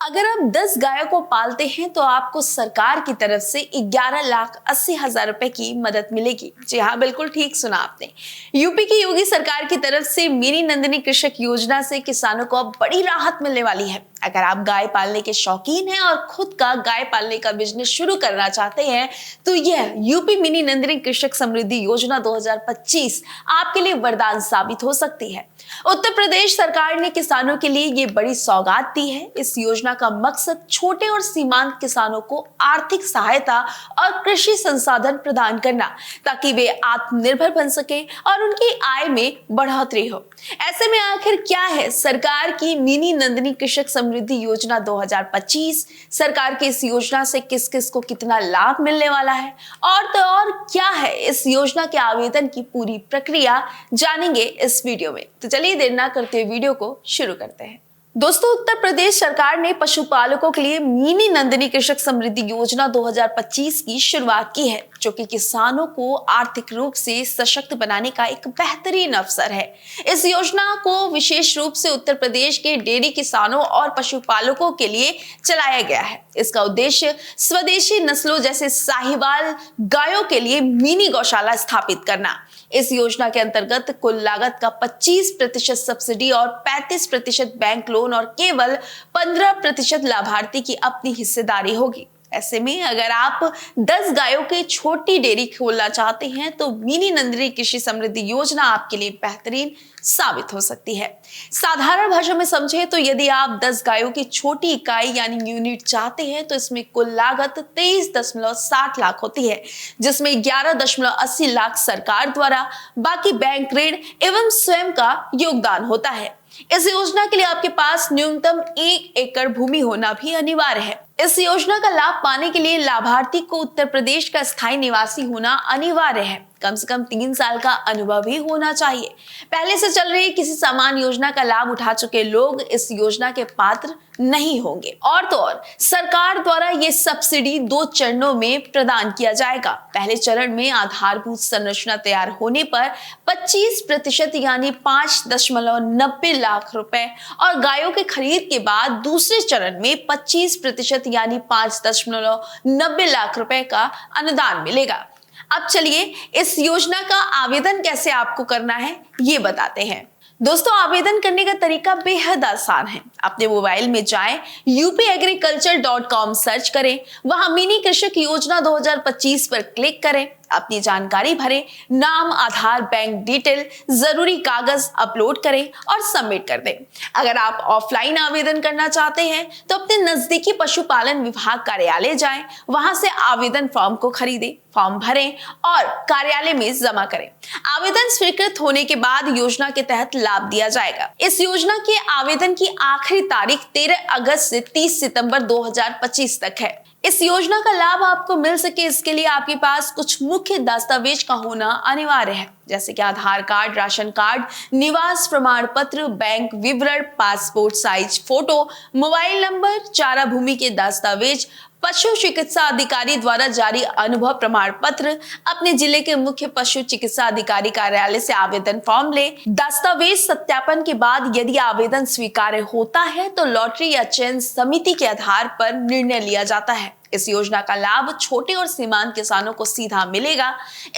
अगर आप 10 गायों को पालते हैं तो आपको सरकार की तरफ से 11,80,000 रुपए की मदद मिलेगी। जी हाँ, बिल्कुल ठीक सुना आपने। यूपी की योगी सरकार की तरफ से मेरी नंदिनी कृषक योजना से किसानों को अब बड़ी राहत मिलने वाली है। अगर आप गाय पालने के शौकीन हैं और खुद का गाय पालने का बिजनेस शुरू करना चाहते हैं तो यह यूपी मिनी नंदिनी कृषक समृद्धि योजना 2025 आपके लिए वरदान साबित हो सकती है। उत्तर प्रदेश सरकार ने किसानों के लिए ये बड़ी सौगात दी है। इस योजना का मकसद छोटे और सीमांत किसानों को आर्थिक सहायता और कृषि संसाधन प्रदान करना, ताकि वे आत्मनिर्भर बन सके और उनकी आय में बढ़ोतरी हो। ऐसे में आखिर क्या है सरकार की मिनी नंदिनी कृषक समृद्धि योजना 2025? सरकार की इस योजना से किस किस को कितना लाभ मिलने वाला है और तो और क्या है इस योजना के आवेदन की पूरी प्रक्रिया, जानेंगे इस वीडियो में। तो चलिए देर ना करते हुए वीडियो को शुरू करते हैं। दोस्तों, उत्तर प्रदेश सरकार ने पशुपालकों के लिए मिनी नंदिनी कृषक समृद्धि योजना 2025 की शुरुआत की है, जो कि किसानों को आर्थिक रूप से सशक्त बनाने का एक बेहतरीन अवसर है। इस योजना को विशेष रूप से उत्तर प्रदेश के डेयरी किसानों और पशुपालकों के लिए चलाया गया है। इसका उद्देश्य स्वदेशी नस्लों जैसे साहिवाल गायों के लिए मिनी गौशाला स्थापित करना। इस योजना के अंतर्गत कुल लागत का 25% सब्सिडी और 35% बैंक लोन और केवल 15% लाभार्थी की अपनी हिस्सेदारी होगी। ऐसे में अगर आप 10 गायों की छोटी डेयरी खोलना चाहते हैं तो मिनी नंदिनी कृषि समृद्धि योजना आपके लिए बेहतरीन साबित हो सकती है। साधारण भाषा में समझे तो यदि आप 10 गायों की छोटी इकाई यानी यूनिट चाहते हैं तो इसमें कुल लागत 23.60 लाख होती है, जिसमें 11.80 लाख सरकार द्वारा, बाकी बैंक ऋण एवं स्वयं का योगदान होता है। इस योजना के लिए आपके पास न्यूनतम 1 एकड़ भूमि होना भी अनिवार्य है। इस योजना का लाभ पाने के लिए लाभार्थी को उत्तर प्रदेश का स्थायी निवासी होना अनिवार्य है। कम से कम 3 साल का अनुभव भी होना चाहिए। पहले से चल रही किसी समान योजना का लाभ उठा चुके लोग इस योजना के पात्र नहीं होंगे। और तो और सरकार द्वारा ये सब्सिडी 2 चरणों में प्रदान किया जाएगा। पहले चरण में आधारभूत संरचना तैयार होने पर 25% यानी 5.90 लाख रुपए और गायों के खरीद के बाद दूसरे चरण में 25% यानी 5.90 लाख रुपए का अनुदान मिलेगा। अब चलिए इस योजना का आवेदन कैसे आपको करना है ये बताते हैं। दोस्तों, आवेदन करने का तरीका बेहद आसान है। अपने मोबाइल में जाएं, upagriculture.com सर्च करें, वहां मिनी कृषक योजना 2025 पर क्लिक करें, अपनी जानकारी भरें, नाम, आधार, बैंक डिटेल, जरूरी कागज अपलोड करें और सबमिट कर दें। अगर आप ऑफलाइन आवेदन करना चाहते हैं तो अपने नजदीकी पशुपालन विभाग कार्यालय जाएं, वहां से आवेदन फॉर्म को खरीदें, फॉर्म भरें और कार्यालय में जमा करें। आवेदन स्वीकृत होने के बाद योजना के तहत लाभ दिया जाएगा। इस योजना के आवेदन की आखिरी तारीख 13 अगस्त से 30 सितंबर 2025 तक है। इस योजना का लाभ आपको मिल सके इसके लिए आपके पास कुछ मुख्य दस्तावेज का होना अनिवार्य है, जैसे कि आधार कार्ड, राशन कार्ड, निवास प्रमाण पत्र, बैंक विवरण, passport size photo, mobile number, चारा भूमि के दस्तावेज, पशु चिकित्सा अधिकारी द्वारा जारी अनुभव प्रमाण पत्र, अपने जिले के मुख्य पशु चिकित्सा अधिकारी कार्यालय से आवेदन फॉर्म ले। दस्तावेज सत्यापन के बाद यदि आवेदन स्वीकार्य होता है तो लॉटरी या चयन समिति के आधार पर निर्णय लिया जाता है। इस योजना का लाभ छोटे और सीमांत किसानों को सीधा मिलेगा।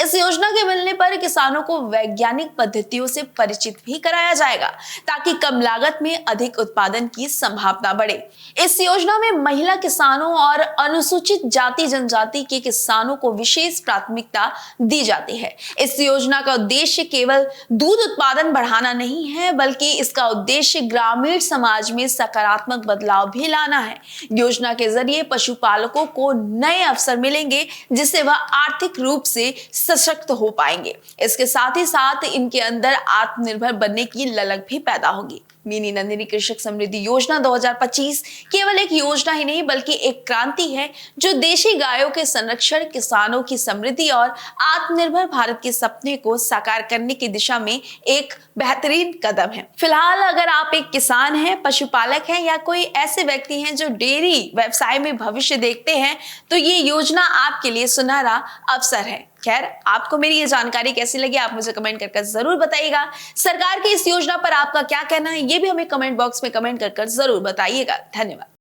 इस योजना के मिलने पर किसानों को वैज्ञानिक पद्धतियों से परिचित भी कराया जाएगा, ताकि कम लागत में अधिक उत्पादन की संभावना बढ़े। इस योजना में महिला किसानों और अनुसूचित जाति जनजाति के किसानों को विशेष प्राथमिकता दी जाती है। इस योजना का उद्देश्य केवल दूध उत्पादन बढ़ाना नहीं है, बल्कि इसका उद्देश्य ग्रामीण समाज में सकारात्मक बदलाव भी लाना है। योजना के जरिए पशुपालकों को नए अवसर मिलेंगे, जिससे वह आर्थिक रूप से सशक्त हो पाएंगे। इसके साथ ही साथ इनके अंदर आत्मनिर्भर बनने की ललक भी पैदा होगी। मिनी नंदिनी कृषक समृद्धि योजना 2025 केवल एक योजना ही नहीं बल्कि एक क्रांति है, जो देशी गायों के संरक्षण, किसानों की समृद्धि और आत्मनिर्भर भारत के सपने को साकार करने की दिशा में एक बेहतरीन कदम है। फिलहाल अगर आप एक किसान हैं, पशुपालक हैं या कोई ऐसे व्यक्ति हैं जो डेयरी व्यवसाय में भविष्य देखते हैं तो ये योजना आपके लिए सुनहरा अवसर है। खैर, आपको मेरी ये जानकारी कैसी लगी आप मुझे कमेंट करके जरूर बताइएगा। सरकार की इस योजना पर आपका क्या कहना है ये भी हमें कमेंट बॉक्स में कमेंट कर जरूर बताइएगा। धन्यवाद।